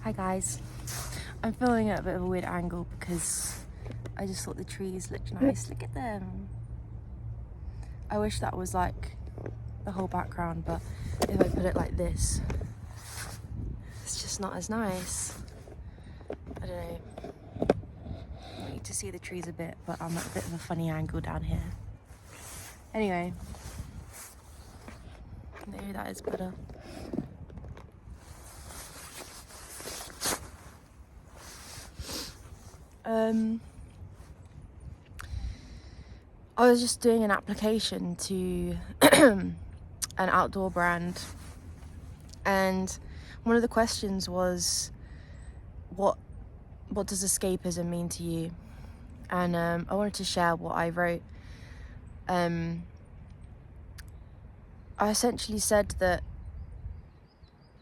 Hi guys, I'm filming at a bit of a weird angle because I just thought the trees looked nice. Look at them. I wish that was like the whole background, but if I put it like this, it's just not as nice. I don't know. I need to see the trees a bit, but I'm at a bit of a funny angle down here. Anyway, maybe that is better. I was just doing an application to an outdoor brand, and one of the questions was, what does escapism mean to you? And I wanted to share what I wrote. I essentially said that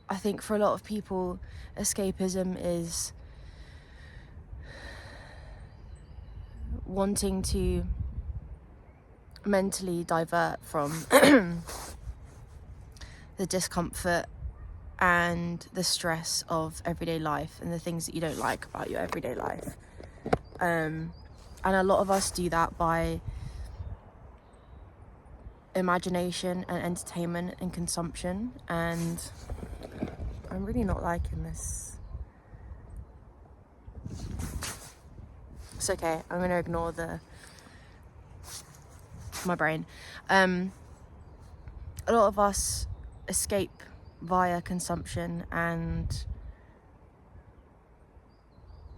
I think for a lot of people, escapism is wanting to mentally divert from the discomfort and the stress of everyday life and the things that you don't like about your everyday life. And a lot of us do that by imagination and entertainment and consumption, and I'm really not liking this. It's okay, I'm going to ignore my brain. A lot of us escape via consumption and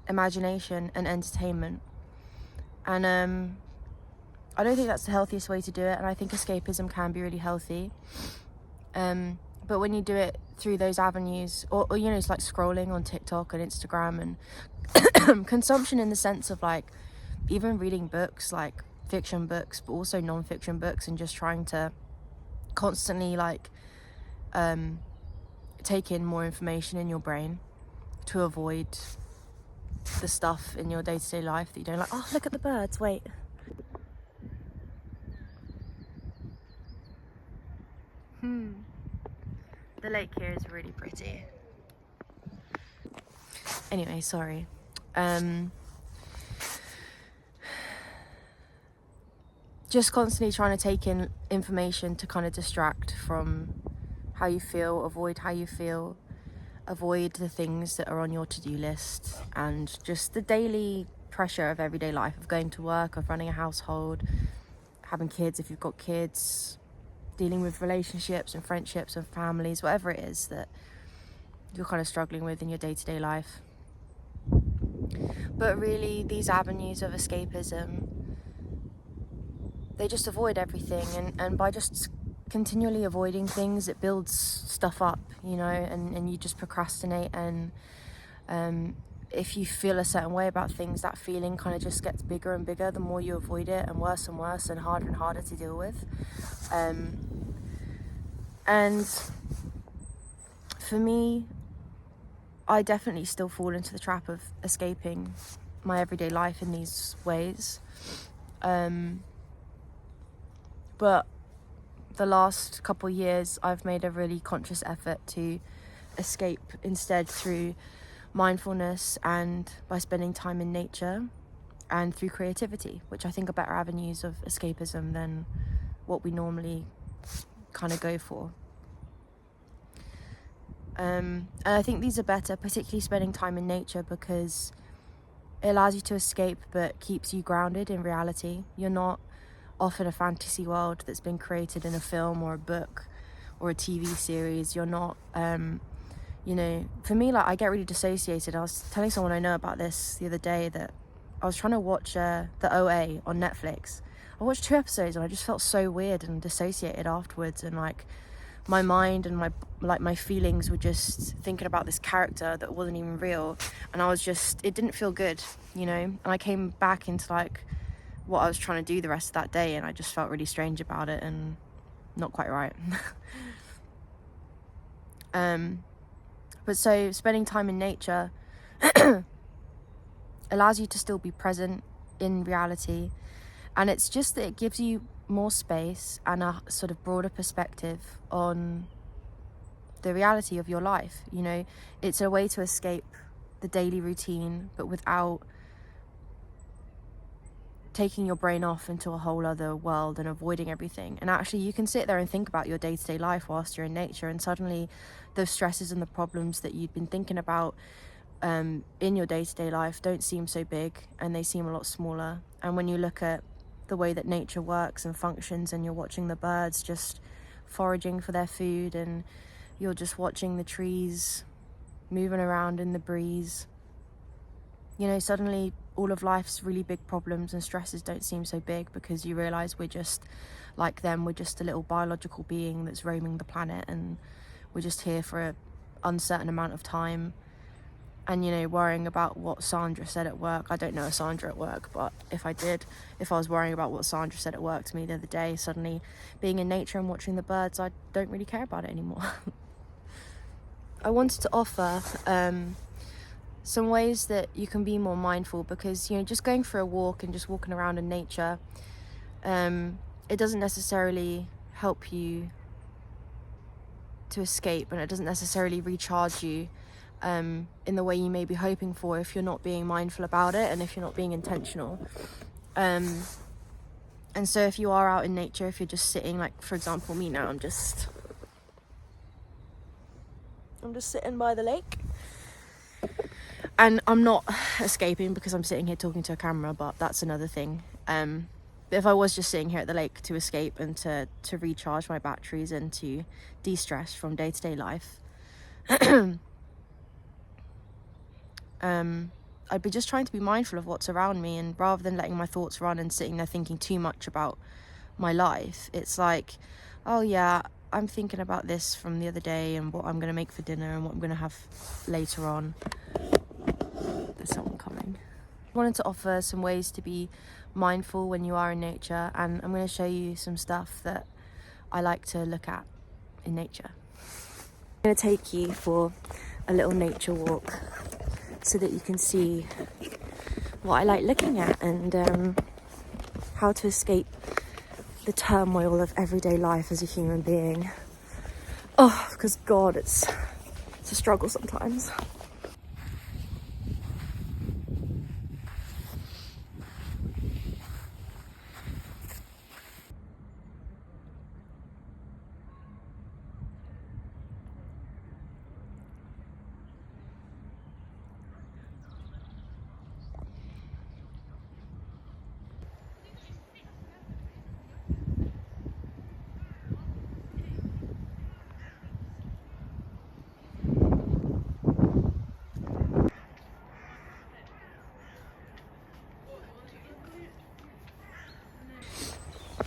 imagination and entertainment, and I don't think that's the healthiest way to do it, and I think escapism can be really healthy, but when you do it through those avenues, or you know, it's like scrolling on TikTok and Instagram, and consumption in the sense of like even reading books, like fiction books but also non-fiction books, and just trying to constantly like take in more information in your brain to avoid the stuff in your day-to-day life that you don't like. Oh, look at the birds, wait. The lake here is really pretty. Anyway, sorry. Just constantly trying to take in information to kind of distract from how you feel, avoid how you feel, avoid the things that are on your to-do list, and just the daily pressure of everyday life, of going to work, of running a household, having kids if you've got kids, dealing with relationships and friendships and families, whatever it is that you're kind of struggling with in your day-to-day life. But really, these avenues of escapism, they just avoid everything, and by just continually avoiding things, it builds stuff up, you know, and you just procrastinate, and if you feel a certain way about things, that feeling kind of just gets bigger and bigger the more you avoid it, and worse and harder to deal with. And for me, I definitely still fall into the trap of escaping my everyday life in these ways. But the last couple years, I've made a really conscious effort to escape instead through mindfulness and by spending time in nature and through creativity, which I think are better avenues of escapism than what we normally kind of go for. And I think these are better, particularly spending time in nature, because it allows you to escape but keeps you grounded in reality. You're not off in a fantasy world that's been created in a film or a book or a TV series. You're not, you know, for me, like, I get really dissociated. I was telling someone I know about this the other day, that I was trying to watch the OA on Netflix. I watched 2 episodes and I just felt so weird and dissociated afterwards, and like my mind and my feelings were just thinking about this character that wasn't even real, and I was just, it didn't feel good, you know. And I came back into like what I was trying to do the rest of that day, and I just felt really strange about it and not quite right. But so spending time in nature allows you to still be present in reality, and it's just that it gives you more space and a sort of broader perspective on the reality of your life. You know, it's a way to escape the daily routine, but without taking your brain off into a whole other world and avoiding everything. And actually you can sit there and think about your day-to-day life whilst you're in nature, and suddenly those stresses and the problems that you've been thinking about in your day-to-day life don't seem so big, and they seem a lot smaller. And when you look at the way that nature works and functions, and you're watching the birds just foraging for their food, and you're just watching the trees moving around in the breeze, you know, suddenly all of life's really big problems and stresses don't seem so big, because you realize we're just like them. We're just a little biological being that's roaming the planet, and we're just here for an uncertain amount of time. And, you know, worrying about what Sandra said at work. I don't know a Sandra at work, but if I was worrying about what Sandra said at work to me the other day, suddenly being in nature and watching the birds, I don't really care about it anymore. I wanted to offer some ways that you can be more mindful, because, you know, just going for a walk and just walking around in nature, it doesn't necessarily help you to escape, and it doesn't necessarily recharge you in the way you may be hoping for if you're not being mindful about it and if you're not being intentional. And so if you are out in nature, if you're just sitting, like for example me now, I'm just sitting by the lake, and I'm not escaping because I'm sitting here talking to a camera, but that's another thing. But if I was just sitting here at the lake to escape and to recharge my batteries and to de-stress from day-to-day life, I'd be just trying to be mindful of what's around me, and rather than letting my thoughts run and sitting there thinking too much about my life, it's like, oh yeah, I'm thinking about this from the other day and what I'm going to make for dinner and what I'm going to have later on. There's someone coming. I wanted to offer some ways to be mindful when you are in nature, and I'm going to show you some stuff that I like to look at in nature. I'm going to take you for a little nature walk so that you can see what I like looking at, and how to escape the turmoil of everyday life as a human being. Oh, because God, it's a struggle sometimes.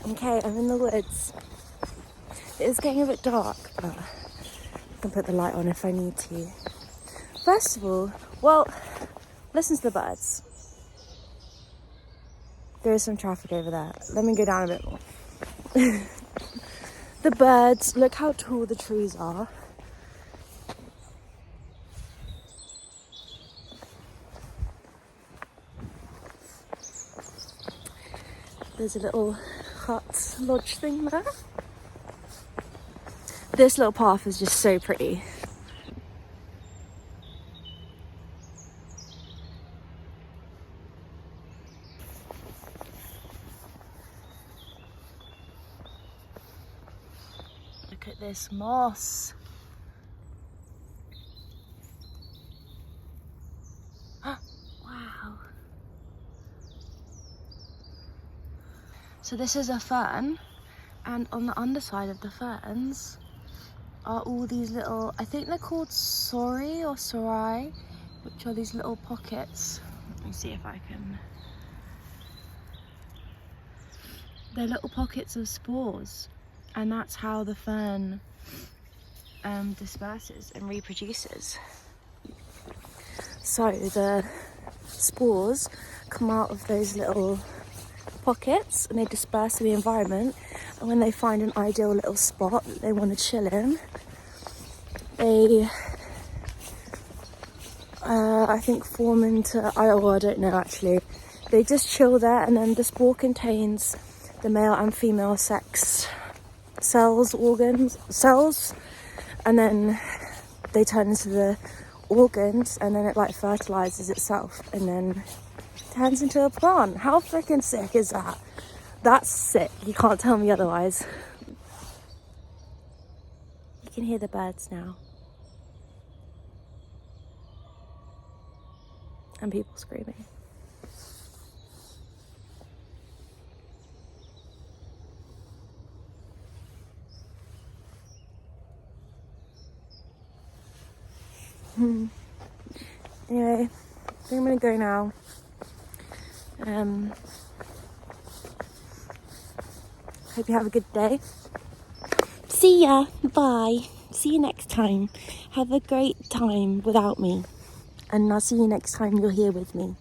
Okay, I'm in the woods. It is getting a bit dark, but I can put the light on if I need to. First of all, well, listen to the birds. There is some traffic over there. Let me go down a bit more. The birds, look how tall the trees are. There's a little hut lodge thing there. This little path is just so pretty. Look at this moss. Wow. So this is a fern, and on the underside of the ferns are all these little, I think they're called sori or sorai, which are these little pockets. Let me see if I can. They're little pockets of spores, and that's how the fern disperses and reproduces. So the spores come out of those little pockets and they disperse to the environment, and when they find an ideal little spot that they want to chill in, they I think form into, I don't know actually, they just chill there, and then the spore contains the male and female sex cells, and then they turn into the organs, and then it like fertilizes itself and then turns into a plant. How freaking sick is that? That's sick. You can't tell me otherwise. You can hear the birds now. And people screaming. Anyway, I think I'm gonna go now. Hope you have a good day. See ya. Bye. See you next time. Have a great time without me. And I'll see you next time you're here with me.